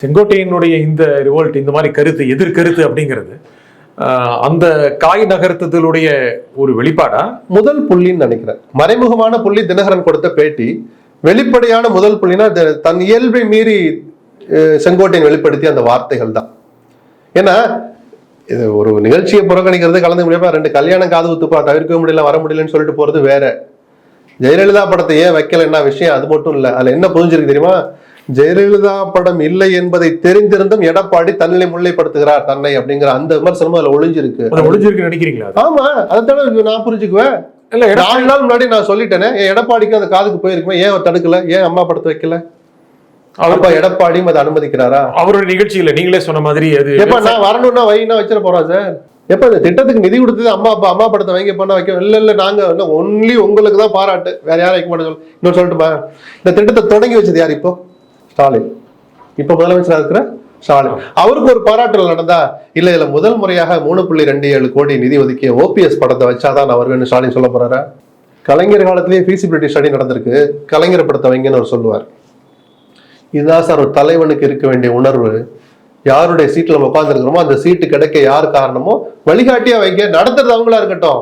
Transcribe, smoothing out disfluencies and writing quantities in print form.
செங்கோட்டையினுடைய இந்த ரிவோல்ட், இந்த மாதிரி கருத்து, எதிர்கருத்து அப்படிங்கிறது அந்த காய் நகர்த்தலுடைய ஒரு வெளிப்பாடா? முதல் புள்ளின்னு நினைக்கிறேன். மறைமுகமான புள்ளி தினகரன் கொடுத்த பேட்டி. வெளிப்படையான முதல் புள்ளினா தன் இயல்பை மீறி செங்கோட்டையன் வெளிப்படுத்தி அந்த வார்த்தைகள் தான். ஏன்னா இது ஒரு நிகழ்ச்சியை புறக்கணிக்கிறது, கலந்து முடியாம 2 கல்யாணம் காது குத்துப்பா தவிர்க்க முடியல, வர முடியலன்னு சொல்லிட்டு போறது வேற. ஜெயலலிதா படத்தை ஏன் வைக்கல என்ன விஷயம், அது மட்டும் இல்ல. அதுல என்ன புரிஞ்சிருக்கு தெரியுமா? ஜெயலலிதா படம் இல்லை என்பதை தெரிந்திருந்தும் எடப்பாடி தன்னை முல்லைப்படுத்துகிறார் தன்னை அப்படிங்கிற அந்த விமர்சனமும் அதுல ஒளிஞ்சிருக்கு நினைக்கிறீங்களா? ஆமா, அதைத்தானே நான் புரிஞ்சுக்குவேன். இல்ல 4 நாள் முன்னாடி நான் சொல்லிட்டேனே, எடப்பாடிக்கு அந்த காதுக்கு போயிருக்குமே, ஏன் தடுக்கல, ஏன் அம்மா படத்தை வைக்கல? அவருப்பா எடப்பாடியும் அதை அனுமதிக்கிறாரா? அவரோட நிகழ்ச்சியில நீங்களே சொன்ன மாதிரி அது எப்ப நான் வரணும்னா வைனா வச்சிட போறோம் சார். எப்ப இந்த திட்டத்துக்கு நிதி கொடுத்தது அம்மா படத்தை வைங்க பண்ண வைக்க இல்ல நாங்க ஒன்லி உங்களுக்கு தான் பாராட்டு, வேற யாரும் வைக்க மாட்டேன் இன்னும் சொல்லட்டுமா? இந்த திட்டத்தை தொடங்கி வச்சது யார்? இப்போ ஸ்டாலின். இப்ப முதலமைச்சராக இருக்கிற ஸ்டாலின். அவருக்கு ஒரு பாராட்டுகள் நடந்தா இல்ல இதுல முதல் முறையாக 3.27 கோடி நிதி ஒதுக்கிய ஓபிஎஸ் படத்தை வச்சாதான் நான் வருவேன்னு ஸ்டாலின் சொல்ல போறாரா? கலைஞர் காலத்திலேயே ஃபீசிபிலிட்டி ஸ்டடி நடந்திருக்கு, கலைஞர் படத்தை வைங்கன்னு அவர் சொல்லுவார். இதுதான் சார் ஒரு தலைவனுக்கு இருக்க வேண்டிய உணர்வு. யாருடைய சீட்ல நம்ம உட்கார்ந்து இருக்கிறோமோ அந்த சீட்டு கிடைக்க யார் காரணமோ வழிகாட்டியா வைங்க, நடத்துறது அவங்களா இருக்கட்டும்.